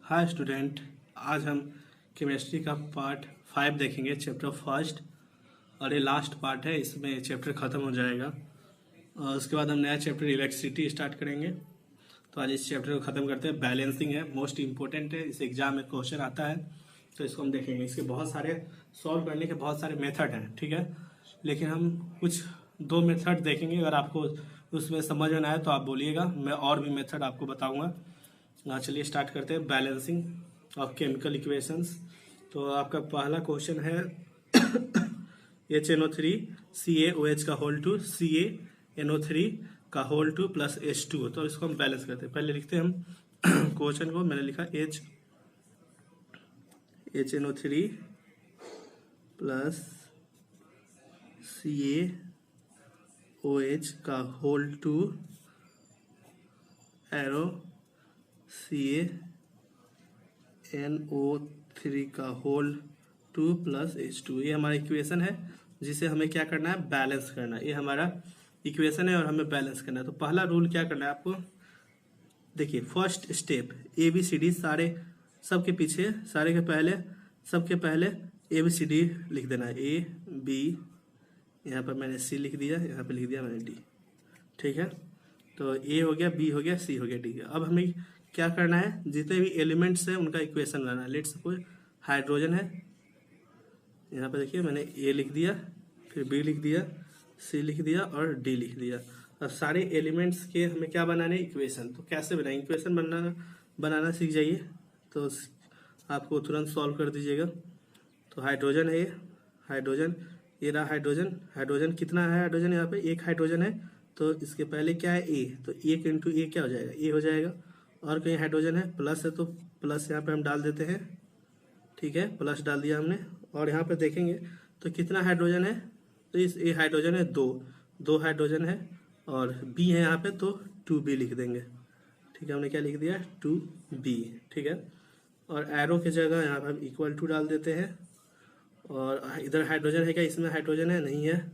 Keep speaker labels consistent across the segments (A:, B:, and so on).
A: Hi student, आज हम chemistry का पार्ट 5 देखेंगे, चैप्टर फर्स्ट। और ये लास्ट पार्ट है, इसमें चैप्टर ख़त्म हो जाएगा और उसके बाद हम नया चैप्टर इलेक्ट्रिसिटी स्टार्ट करेंगे। तो आज इस चैप्टर को ख़त्म करते हैं। बैलेंसिंग है, मोस्ट इंपॉर्टेंट है, इस एग्जाम में क्वेश्चन आता है तो इसको हम देखेंगे। इसके बहुत सारे सॉल्व करने के बहुत सारे मेथड हैं, ठीक है, लेकिन हम कुछ 2 मेथड देखेंगे। अगर आपको उसमें समझ में ना आए तो आप बोलिएगा, मैं और भी मेथड आपको बताऊँगा। चलिए स्टार्ट करते हैं। Balancing of chemical equations. तो आपका पहला क्वेश्चन है HNO3 CaOH का होल टू CaNO3 का होल टू प्लस H2। तो इसको हम बैलेंस करते हैं। पहले लिखते हैं हम क्वेश्चन को। मैंने लिखा HNO3 प्लस CaOH का होल टू एरो CaNO3 का होल टू प्लस H2। ये हमारा इक्वेशन है जिसे हमें क्या करना है, बैलेंस करना है। ये हमारा इक्वेशन है और हमें बैलेंस करना है। तो पहला रूल क्या करना है आपको, देखिए फर्स्ट स्टेप ABCD सारे सबके पीछे सारे के पहले सबके पहले ABCD लिख देना है। A B, यहाँ पर मैंने C लिख दिया, यहाँ पर लिख दिया मैंने D, ठीक है। तो A हो गया, B हो गया, C हो गया, D। अब हमें क्या करना है, जितने भी एलिमेंट्स हैं उनका इक्वेशन लाना है। लेट्स सपोज हाइड्रोजन है, यहाँ पे देखिए मैंने A लिख दिया, फिर B लिख दिया, C लिख दिया और D लिख दिया। अब सारे एलिमेंट्स के हमें क्या बनाने हैं, इक्वेशन। तो कैसे बनाएंगे, इक्वेशन बनाना सीख जाइए तो आपको तुरंत सॉल्व कर दीजिएगा। तो हाइड्रोजन है, हाइड्रोजन, ये रहा हाइड्रोजन। हाइड्रोजन कितना है, हाइड्रोजन यहाँ पे एक हाइड्रोजन है, तो इसके पहले क्या है A, तो 1 इंटू A क्या हो जाएगा, A हो जाएगा। और कहीं हाइड्रोजन है, प्लस है तो प्लस यहाँ पे हम डाल देते हैं, ठीक है, प्लस डाल दिया हमने। और यहाँ पे देखेंगे तो कितना हाइड्रोजन है, तो इस ए हाइड्रोजन है दो हाइड्रोजन है और B है यहाँ पे, तो 2B लिख देंगे, ठीक है। हमने क्या लिख दिया, 2B, ठीक है। और एरो की जगह यहाँ पर हम इक्वल टू डाल देते हैं। और इधर हाइड्रोजन है क्या, इसमें हाइड्रोजन है नहीं है,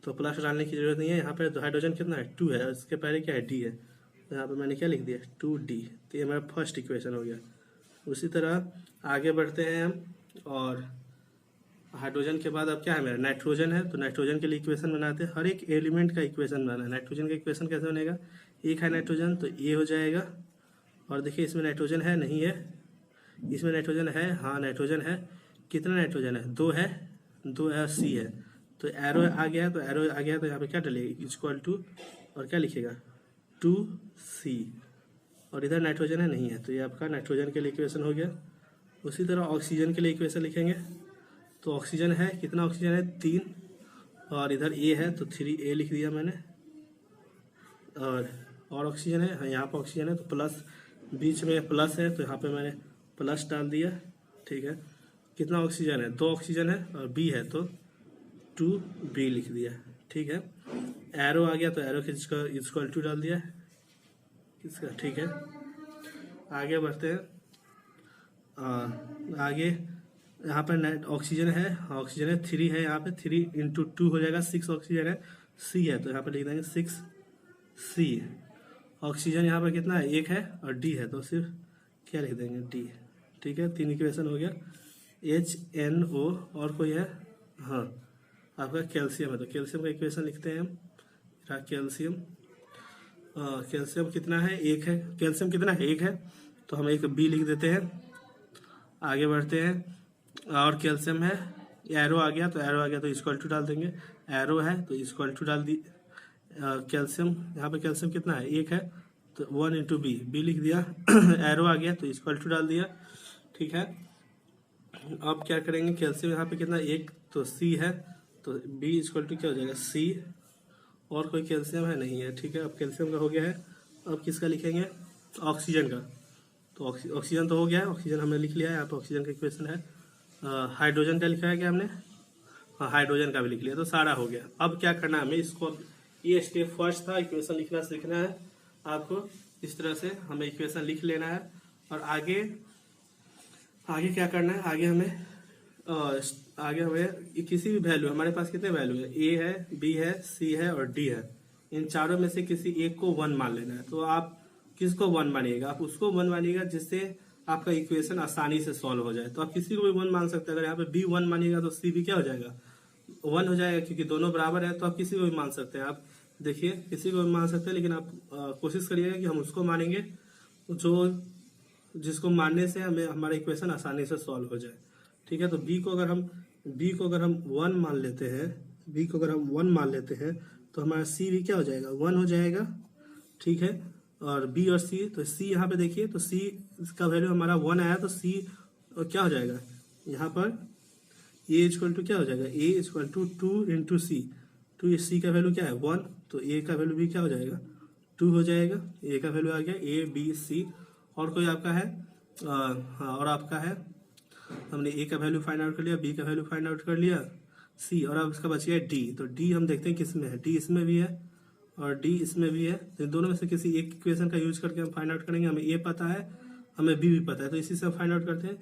A: तो प्लस डालने की जरूरत नहीं है। यहाँ पर हाइड्रोजन कितना है, 2 है, इसके पहले क्या है, D है, तो यहाँ पे मैंने क्या लिख दिया, 2D। तो ये हमारा फर्स्ट इक्वेशन हो गया। उसी तरह आगे बढ़ते हैं हम, और हाइड्रोजन के बाद अब क्या है मेरा, नाइट्रोजन है। तो नाइट्रोजन के लिए इक्वेशन बनाते हैं, हर एक एलिमेंट का इक्वेशन बनाना है। नाइट्रोजन का इक्वेशन कैसे बनेगा, एक है नाइट्रोजन तो A हो जाएगा। और देखिए इसमें नाइट्रोजन है नहीं है, इसमें नाइट्रोजन है, हाँ नाइट्रोजन है। कितना नाइट्रोजन है, 2 है, 2 है और C है, तो एरो आ गया है, तो एरो आ गया है, तो यहाँ पे क्या डलेगा, इक्वल टू, और क्या लिखेगा, 2C। और इधर नाइट्रोजन है नहीं है, तो ये आपका नाइट्रोजन के लिए इक्वेशन हो गया। उसी तरह ऑक्सीजन के लिए इक्वेशन लिखेंगे। तो ऑक्सीजन है, कितना ऑक्सीजन है, 3, और इधर A है तो 3A लिख दिया मैंने। और ऑक्सीजन है, हाँ यहाँ पर ऑक्सीजन है, तो प्लस, बीच में प्लस है तो यहाँ पे मैंने प्लस डाल दिया, ठीक है। कितना ऑक्सीजन है, 2 ऑक्सीजन है और B है तो 2B लिख दिया, ठीक है। एरो आ गया तो एरो के इक्वल टू डाल दिया इसका, ठीक है। आगे बढ़ते हैं, आगे यहाँ पर ऑक्सीजन है, ऑक्सीजन है 3 है, यहाँ पे 3 इंटू 2 हो जाएगा, 6 ऑक्सीजन है। C है तो यहाँ पर लिख देंगे 6C। ऑक्सीजन यहाँ पर कितना है, 1 है और D है, तो सिर्फ क्या लिख देंगे, D, ठीक है। 3 इक्वेशन हो गया। HNO और कोई है, हाँ आपका कैल्शियम है, तो कैल्शियम का इक्वेशन लिखते हैं हम। कैल्शियम, कैल्शियम कितना है, 1 है। कैल्शियम कितना है, 1 है, तो हम एक B लिख देते हैं। आगे बढ़ते हैं, और कैल्शियम है, एरो आ गया तो एरो आ गया तो इक्वल टू डाल देंगे। एरो है तो इक्वल टू डाल दी। कैल्शियम, यहाँ पे कैल्शियम कितना है, 1 है, तो 1 इंटू B लिख दिया। एरो आ गया तो इक्वल टू डाल दिया, ठीक है। अब क्या करेंगे, कैल्शियम यहाँ पे कितना, 1, तो C है, तो B इक्वल टू क्या हो जाएगा, C। और कोई कैल्शियम है नहीं है, ठीक है। अब कैल्शियम का हो गया है। अब किसका लिखेंगे, ऑक्सीजन का। तो ऑक्सीजन तो हो गया है, ऑक्सीजन हमने लिख लिया है, यहाँ पे ऑक्सीजन का इक्वेशन है। हाइड्रोजन का लिखा है क्या हमने, हाँ हाइड्रोजन का भी लिख लिया, तो सारा हो गया। अब क्या करना है हमें, इसको, ये स्टेप फर्स्ट था, इक्वेशन लिखना सीखना है आपको। इस तरह से हमें इक्वेशन लिख लेना है। और आगे क्या करना है, आगे हमें किसी भी वैल्यू, हमारे पास कितने वैल्यू है, A है, B है, C है और D है। इन चारों में से किसी एक को 1 मान लेना है। तो आप किसको 1 मानिएगा, आप उसको 1 मानिएगा जिससे आपका इक्वेशन आसानी से सॉल्व हो जाए। तो आप किसी को भी 1 मान सकते हैं। अगर यहाँ पे बी 1 मानिएगा तो सी भी क्या हो जाएगा, 1 हो जाएगा, क्योंकि दोनों बराबर है। तो आप किसी को भी मान सकते हैं। आप देखिए किसी को भी मान सकते हैं, लेकिन आप कोशिश करिएगा कि हम उसको मानेंगे जो जिसको मानने से हमें हमारा इक्वेशन आसानी से सॉल्व हो जाए। ठीक है, तो बी को अगर हम 1 मान लेते हैं, बी को अगर हम 1 मान लेते हैं तो हमारा सी भी क्या हो जाएगा, 1 हो जाएगा। ठीक है, और बी और सी, तो सी यहाँ पे देखिए, तो सी का वैल्यू हमारा 1 आया, तो सी क्या हो जाएगा यहाँ पर, ए इक्वल टू क्या हो जाएगा, ए इक्वल टू 2 इंटू सी। तो सी का वैल्यू क्या है 1, तो ए का वैल्यू भी क्या हो जाएगा 2 हो जाएगा। ए का वैल्यू आ गया, ए बी सी। और कोई आपका है हाँ, और आपका है, हमने ए का वैल्यू फाइंड आउट कर लिया, बी का वैल्यू फाइंड आउट कर लिया, सी, और अब इसका बच गया डी। तो डी हम देखते हैं किस में है, डी इसमें भी है और डी इसमें भी है। तो दोनों में से किसी एक इक्वेशन का यूज करके हम फाइंड आउट करेंगे। हमें ए पता है, हमें बी भी पता है, तो इसी से हम फाइंड आउट करते हैं।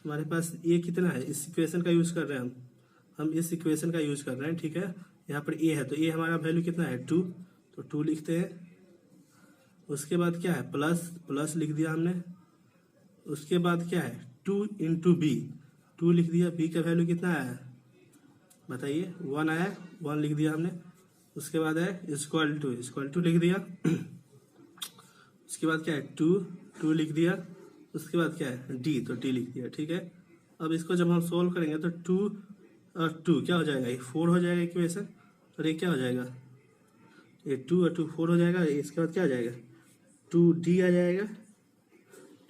A: हमारे पास ए कितना है, इस इक्वेशन का यूज कर रहे हैं हम इस इक्वेशन का यूज कर रहे हैं। ठीक है, यहाँ पर ए है, तो ए हमारा वैल्यू कितना है 2, तो 2 लिखते हैं। उसके बाद क्या है, प्लस लिख दिया हमने। उसके बाद क्या है 2 इंटू बी, 2 लिख दिया। बी का वैल्यू कितना आया बताइए, 1 आया, 1 लिख दिया हमने। उसके बाद है इक्वल टू लिख दिया। उसके बाद क्या है 2 लिख दिया। उसके बाद क्या है डी, तो डी लिख दिया। ठीक है, अब इसको जब हम सोल्व करेंगे तो 2 और 2 क्या हो जाएगा, ये 4 हो जाएगा इक्वेशन, और ये क्या हो जाएगा, ये 2 और 2 4 हो जाएगा। इसके बाद क्या आ जाएगा 2d आ जाएगा,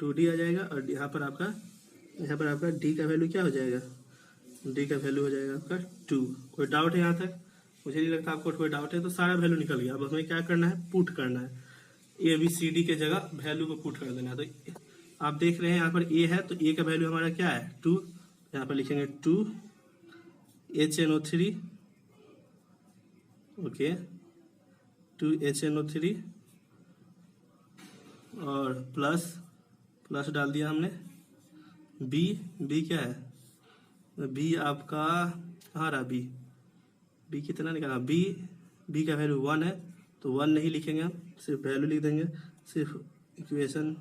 A: 2d आ जाएगा। और यहाँ पर आपका d का वैल्यू क्या हो जाएगा, d का वैल्यू हो जाएगा आपका 2। कोई डाउट है यहाँ तक? मुझे नहीं लगता आपको कोई डाउट है। तो सारा वैल्यू निकल गया। अब हमें क्या करना है, पुट करना है। ए बी सी डी के जगह वैल्यू को पुट कर देना है। तो आप देख रहे हैं यहाँ पर ए है, तो ए का वैल्यू हमारा क्या है 2। यहाँ पर लिखेंगे 2 HNO3, ओके 2 HNO3, और प्लस डाल दिया हमने। बी क्या है, बी आपका कहाँ रहा, बी कितना निकाला, बी का वैल्यू 1 है, तो 1 नहीं लिखेंगे हम, सिर्फ वैल्यू लिख देंगे। सिर्फ इक्वेशन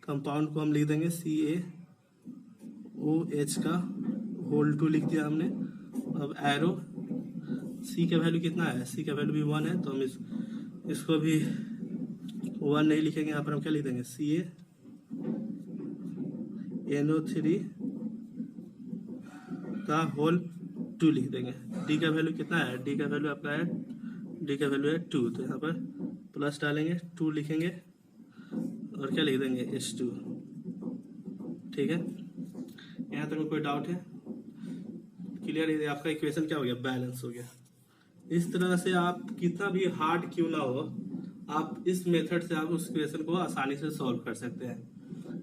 A: कंपाउंड को हम लिख देंगे CaOH का होल 2 लिख दिया हमने। अब एरो, सी का वैल्यू कितना है, सी का वैल्यू भी 1 है, तो हम इसको भी 1 नहीं लिखेंगे। यहाँ पर हम क्या लिख देंगे CaNO3 का होल 2 लिख देंगे। डी का वैल्यू कितना है, डी का वैल्यू आपका है 2, तो यहाँ पर प्लस डालेंगे, 2 लिखेंगे और क्या लिख देंगे H2। ठीक है, यहाँ तक कोई डाउट है? क्लियर है? आपका इक्वेशन क्या हो गया, बैलेंस हो गया। इस तरह से आप कितना भी हार्ड क्यों ना हो, आप इस मेथड से आप उस इक्वेशन को आसानी से सॉल्व कर सकते हैं।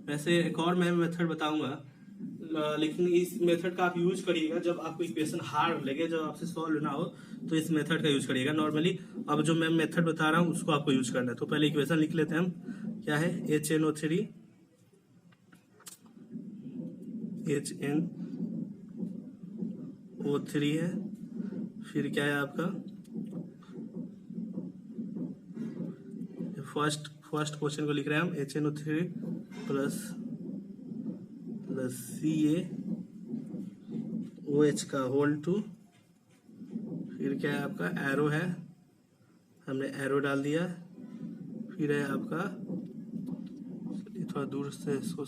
A: वैसे एक और मैं मेथड बताऊंगा, लेकिन इस मेथड का आप यूज करिएगा जब आपको इक्वेशन हार्ड लगे, जब आपसे सॉल्व ना हो, तो इस मेथड का यूज करिएगा। नॉर्मली अब जो मैं मेथड बता रहा हूँ उसको आपको यूज करना है। तो पहले इक्वेशन लिख लेते हैं हम, क्या है HNO3 है, फिर क्या है आपका फर्स्ट क्वेश्चन को लिख रहे हैं हम HNO3 प्लस CaOH का होल 2। फिर क्या है आपका एरो है, हमने एरो डाल दिया। फिर है आपका, थोड़ा दूर से इसको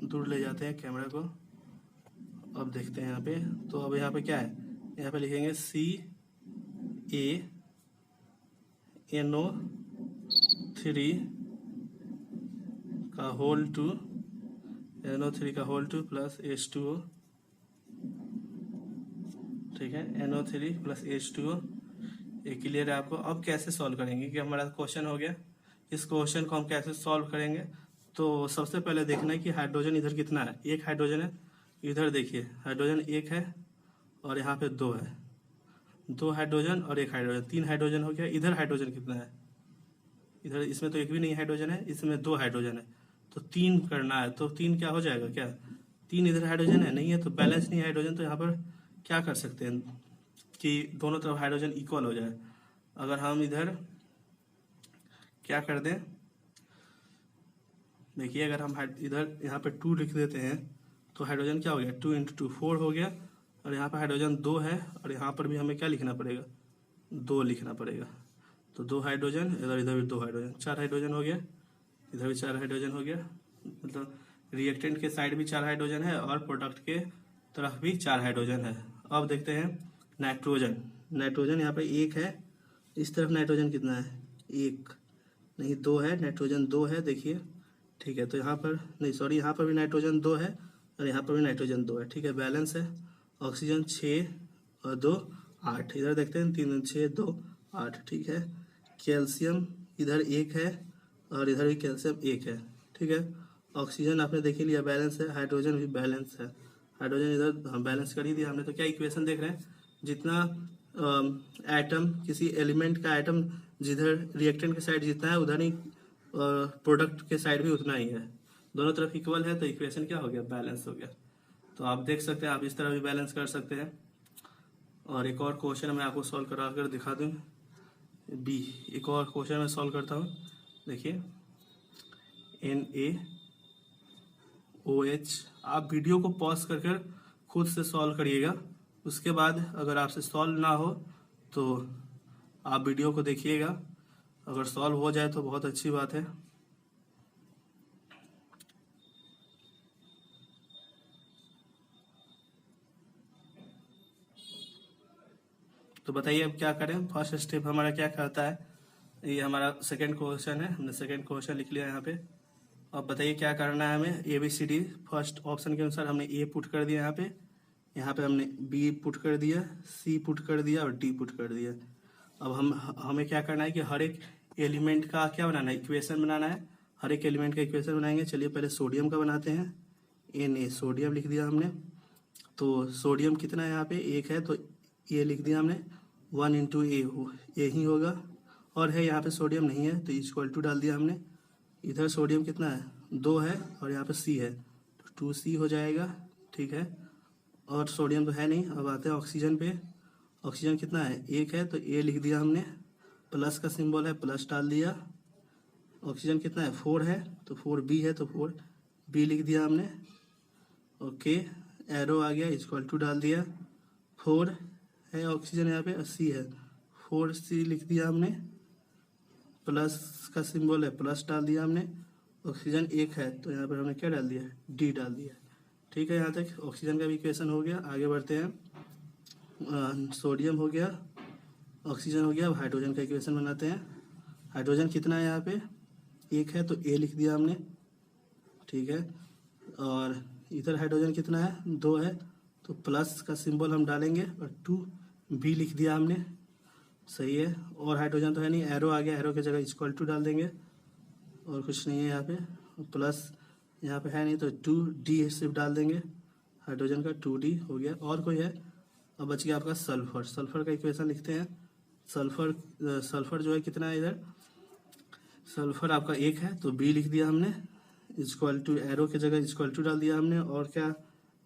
A: दूर ले जाते हैं कैमरा को। अब देखते हैं यहाँ पे, तो अब यहाँ पे क्या है, यहाँ पे लिखेंगे CaNO3 का होल 2, NO3 का होल 2 प्लस H2O। ठीक है, NO3 प्लस H2O। ये क्लियर है आपको? अब कैसे सॉल्व करेंगे, कि हमारा क्वेश्चन हो गया, इस क्वेश्चन को हम कैसे सॉल्व करेंगे। तो सबसे पहले देखना है कि हाइड्रोजन इधर कितना है, एक हाइड्रोजन है। इधर देखिए हाइड्रोजन एक है और यहाँ पे 2 है, 2 हाइड्रोजन और एक हाइड्रोजन, 3 हाइड्रोजन हो गया। इधर हाइड्रोजन कितना है, इधर इसमें तो एक भी नहीं हाइड्रोजन है, इसमें 2 हाइड्रोजन है, तो 3 करना है। तो 3 क्या हो जाएगा, क्या 3 इधर हाइड्रोजन है, नहीं है, तो बैलेंस नहीं हाइड्रोजन। तो यहाँ पर क्या कर सकते हैं कि दोनों तरफ हाइड्रोजन इक्वल हो जाए। अगर हम इधर क्या कर दें, देखिए अगर हम इधर यहाँ पे 2 लिख देते हैं तो हाइड्रोजन क्या हो गया, 2 × 2 4 हो गया, और यहाँ पे हाइड्रोजन 2 है, और यहाँ पर भी हमें क्या लिखना पड़ेगा, 2 लिखना पड़ेगा। तो 2 हाइड्रोजन, इधर भी 2 हाइड्रोजन, 4 हाइड्रोजन हो गया, इधर भी 4 हाइड्रोजन हो गया। मतलब रिएक्टेंट के साइड भी 4 हाइड्रोजन है और प्रोडक्ट के तरफ भी 4 हाइड्रोजन है। अब देखते हैं नाइट्रोजन। नाइट्रोजन यहाँ पे 1 है, इस तरफ नाइट्रोजन कितना है, 1 नहीं 2 है, नाइट्रोजन 2 है, देखिए ठीक है। तो यहाँ पर नहीं, सॉरी, यहाँ पर भी नाइट्रोजन 2 है और यहाँ पर भी नाइट्रोजन 2 है, ठीक है, बैलेंस है। ऑक्सीजन 6 और 2 8, इधर देखते हैं 3 6 2 8, ठीक है। कैल्शियम इधर 1 है और इधर भी कैल्शियम 1 है, ठीक है। ऑक्सीजन आपने देख ही लिया बैलेंस है, हाइड्रोजन भी बैलेंस है, हाइड्रोजन इधर हम बैलेंस कर ही दिया हमने। तो क्या इक्वेशन देख रहे हैं, जितना एटम किसी एलिमेंट का एटम जिधर रिएक्टेंट के साइड जितना है उधर ही प्रोडक्ट के साइड भी उतना ही है, दोनों तरफ इक्वल है, तो इक्वेशन क्या हो गया, बैलेंस हो गया। तो आप देख सकते हैं, आप इस तरह भी बैलेंस कर सकते हैं। और एक और क्वेश्चन मैं आपको सॉल्व करा कर दिखा दूँ, बी, एक और क्वेश्चन मैं सॉल्व करता हूँ। देखिए NaOH, आप वीडियो को पॉज कर खुद से सॉल्व करिएगा, उसके बाद अगर आपसे सॉल्व ना हो तो आप वीडियो को देखिएगा, अगर सॉल्व हो जाए तो बहुत अच्छी बात है। तो बताइए अब क्या करें, फर्स्ट स्टेप हमारा क्या कहता है। ये हमारा सेकंड क्वेश्चन है, हमने सेकंड क्वेश्चन लिख लिया यहाँ पे। अब बताइए क्या करना है हमें, ABCD, फर्स्ट ऑप्शन के अनुसार हमने A पुट कर दिया यहाँ पे हमने B पुट कर दिया, C पुट कर दिया और D पुट कर दिया। अब हमें क्या करना है कि हर एक एलिमेंट का क्या बनाना है, इक्वेशन बनाना है। हर एक एलिमेंट का इक्वेशन बनाएंगे। चलिए पहले सोडियम का बनाते हैं, Na, सोडियम लिख दिया हमने। तो सोडियम कितना है यहाँ पे, 1 है, तो ये लिख दिया हमने, 1 × A ही होगा, और है यहाँ पे सोडियम नहीं है तो इक्वल टू डाल दिया हमने। इधर सोडियम कितना है, 2 है, और यहाँ पे C है तो 2C हो जाएगा, ठीक है। और सोडियम तो है नहीं। अब आते हैं ऑक्सीजन पे। ऑक्सीजन कितना है, 1 है, तो A लिख दिया हमने, प्लस का सिंबल है, प्लस डाल दिया। ऑक्सीजन कितना है, 4 है, तो 4B है, तो 4B लिख दिया हमने, ओके। एरो आ गया, इक्वल टू डाल दिया। 4 है ऑक्सीजन यहाँ पे, और C है, 4C लिख दिया हमने, प्लस का सिंबल है, प्लस डाल दिया हमने। ऑक्सीजन 1 है तो यहाँ पर हमने क्या डाल दिया, D डाल दिया, ठीक है। यहाँ तक ऑक्सीजन का भी इक्वेशन हो गया। आगे बढ़ते हैं, सोडियम हो गया, ऑक्सीजन हो गया। अब हाइड्रोजन का इक्वेशन बनाते हैं। हाइड्रोजन कितना है यहाँ पे, 1 है, तो A लिख दिया हमने, ठीक है। और इधर हाइड्रोजन कितना है, 2 है, तो प्लस का सिंबल हम डालेंगे और 2B लिख दिया हमने, सही है। और हाइड्रोजन तो है नहीं, एरो आ गया, एरो की जगह इक्वल टू डाल देंगे, और कुछ नहीं है यहाँ पे। प्लस यहाँ पे है नहीं तो 2D सिर्फ डाल देंगे, हाइड्रोजन का 2D हो गया। और कोई है, अब बच गया आपका सल्फर। सल्फर का इक्वेशन लिखते हैं। सल्फर जो है कितना है, इधर सल्फर आपका 1 है, तो B लिख दिया हमने, इक्वल टू, एरो की जगह इक्वल टू डाल दिया हमने। और क्या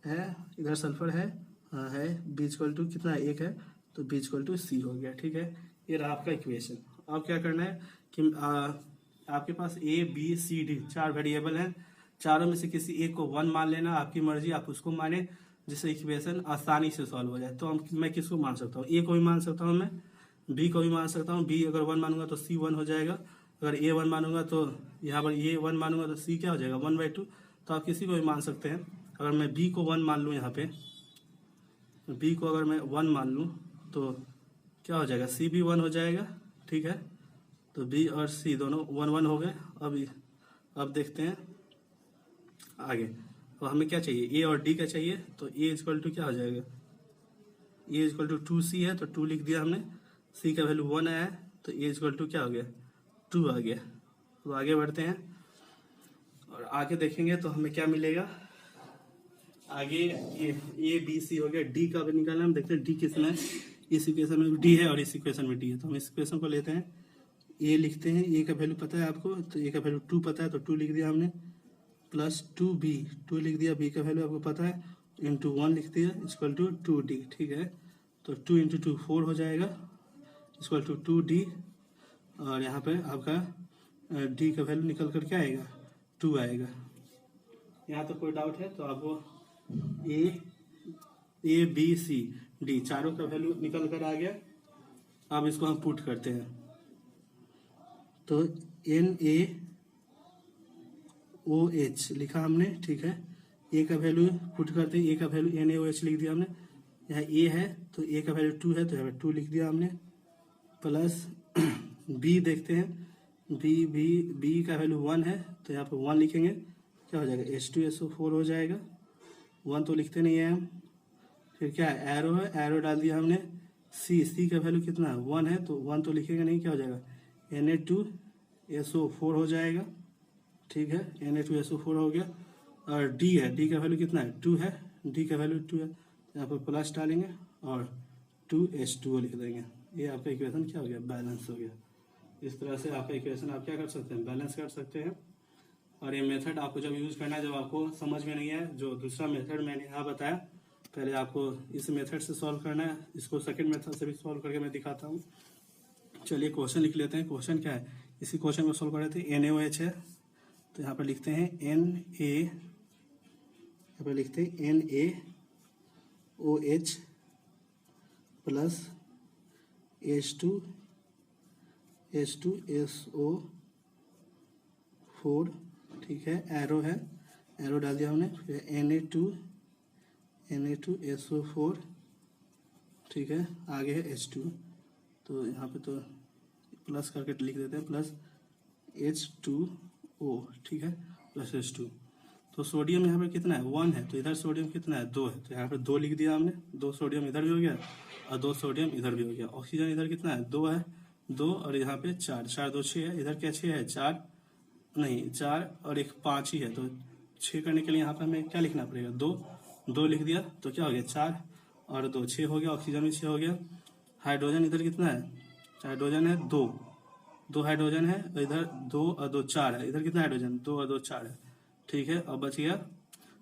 A: है, इधर सल्फर है, हाँ है, B इक्वल टू कितना है, 1 है, तो B इक्वल टू C हो गया, ठीक है। ये रहा आपका इक्वेशन। अब क्या करना है कि आपके पास A B C D 4 variable हैं, चारों में से किसी एक को 1 मान लेना, आपकी मर्जी, आप उसको माने, जिससे इक्वेशन आसानी से सॉल्व हो जाए। तो मैं किसको मान सकता हूँ, A को भी मान सकता हूँ, मैं B को भी मान सकता हूँ। B अगर 1 मानूंगा तो C 1 हो जाएगा, अगर A 1 मानूंगा तो यहाँ पर A 1 मानूंगा तो C क्या हो जाएगा, 1/2। तो आप किसी को भी मान सकते हैं। अगर मैं B को 1 मान लूँ, यहाँ पे B को अगर मैं 1 मान लूँ तो क्या हो जाएगा, C भी 1 हो जाएगा, ठीक है। तो B और C दोनों 1 1 हो गए। अब देखते हैं आगे। अब हमें क्या चाहिए, A और D का चाहिए, तो A इक्वल टू क्या हो जाएगा, A इक्वल टू 2C है, तो 2 लिख दिया हमने। C का वैल्यू 1 आया है, तो A इक्वल टू क्या हो गया, 2 आ गया। तो आगे बढ़ते हैं और आगे देखेंगे तो हमें क्या मिलेगा। आगे A B C हो गया, D का भी निकालना, हम देखते हैं D किसमें है। इस इक्वेशन में D है और इस इक्वेशन में D है, तो हम इस इक्वेशन को लेते हैं। A लिखते हैं, A का वैल्यू पता है आपको, तो A का वैल्यू 2 पता है, तो 2 लिख दिया हमने, प्लस 2B, 2 लिख दिया। B का वैल्यू आपको पता है, इंटू 1 लिख दिया, इक्वल टू 2D, ठीक है। तो 2 × 2 4 हो जाएगा, इक्वल टू 2D। और यहाँ पे आपका D का वैल्यू निकल कर क्या आएगा, 2 आएगा। यहाँ तो कोई डाउट है तो आपको ए बी सी डी चारों का वैल्यू निकल कर आ गया। अब इसको हम पुट करते हैं तो NaOH लिखा हमने, ठीक है। ए का वैल्यू पुट करते हैं, ए का वैल्यू NaOH लिख दिया हमने। यहाँ ए है तो ए का वैल्यू 2 है तो यहाँ पे 2 लिख दिया हमने, प्लस बी देखते हैं, बी का वैल्यू 1 है तो यहाँ पे 1 लिखेंगे, क्या हो जाएगा H2SO4 हो जाएगा। 1 तो लिखते नहीं है हम। फिर क्या है, एरो है, एरो डाल दिया हमने। सी का वैल्यू कितना है 1 है तो 1 तो लिखेंगे नहीं, क्या हो जाएगा Na2SO4 हो जाएगा, ठीक है। Na2SO4 हो गया। और डी है, डी का वैल्यू कितना है 2 है, डी का वैल्यू 2 है, यहाँ पर प्लस डालेंगे और 2H2O लिख देंगे। ये आपका इक्वेशन क्या हो गया, बैलेंस हो गया। इस तरह से आपका इक्वेशन आप क्या कर सकते हैं, बैलेंस कर सकते हैं। और ये मेथड आपको जब यूज करना है, जब आपको समझ में नहीं है, जो दूसरा मेथड मैंने यहाँ बताया, पहले आपको इस मेथड से सॉल्व करना है, इसको सेकंड मेथड से भी सॉल्व करके मैं दिखाता हूँ। चलिए क्वेश्चन लिख लेते हैं। क्वेश्चन क्या है, इसी क्वेश्चन को सॉल्व कर रहे थे। NaOH है तो यहाँ पर लिखते हैं यहाँ पर लिखते हैं NaOH प्लस H2SO4, ठीक है। एरो है, एरो डाल दिया हमने। फिर Na2SO4, ठीक है। आगे है H2 तो यहाँ पे तो प्लस करके लिख देते हैं, प्लस H2O, ठीक है, प्लस H2। तो सोडियम यहाँ पे कितना है 1 है तो इधर सोडियम कितना है 2 है तो यहाँ पे 2 लिख दिया हमने। 2 सोडियम इधर भी हो गया और 2 सोडियम इधर भी हो गया। ऑक्सीजन इधर कितना है 2 है, 2 और यहाँ पे 4, 4 2 6 है। इधर क्या 6 है, 4 नहीं 4 और एक 5 ही है तो 6 करने के लिए यहाँ पे हमें क्या लिखना पड़ेगा 2 लिख दिया तो क्या हो गया 4 और 2 6 हो गया। ऑक्सीजन भी 6 हो गया। हाइड्रोजन इधर कितना है, हाइड्रोजन है 2 हाइड्रोजन है, इधर 2 और 2 4 है। इधर कितना हाइड्रोजन 2 और 2 4 है, ठीक है। अब बच गया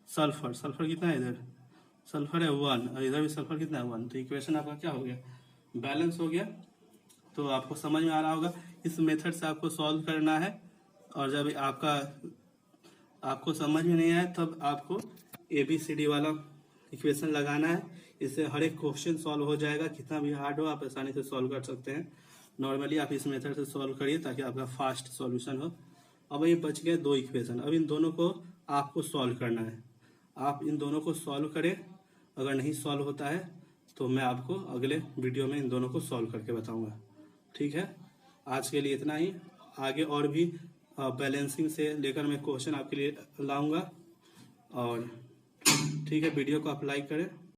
A: सल्फर, सल्फर कितना है इधर, सल्फर है 1 और इधर भी सल्फर कितना है 1। तो इक्वेशन आपका क्या हो गया, बैलेंस हो गया। तो आपको समझ में आ रहा होगा, इस मेथड से आपको सॉल्व करना है। और जब आपको समझ में नहीं आए तब आपको ABCD वाला इक्वेशन लगाना है। इससे हर एक क्वेश्चन सॉल्व हो जाएगा, कितना भी हार्ड हो आप आसानी से सॉल्व कर सकते हैं। नॉर्मली आप इस मेथड से सॉल्व करिए ताकि आपका फास्ट सॉल्यूशन हो। अब ये बच गए 2 इक्वेशन, अब इन दोनों को आपको सॉल्व करना है। आप इन दोनों को सॉल्व करें, अगर नहीं सॉल्व होता है तो मैं आपको अगले वीडियो में इन दोनों को सॉल्व करके बताऊंगा, ठीक है। आज के लिए इतना ही, आगे और भी बैलेंसिंग से लेकर मैं क्वेश्चन आपके लिए लाऊंगा। और ठीक है, वीडियो को आप लाइक करें।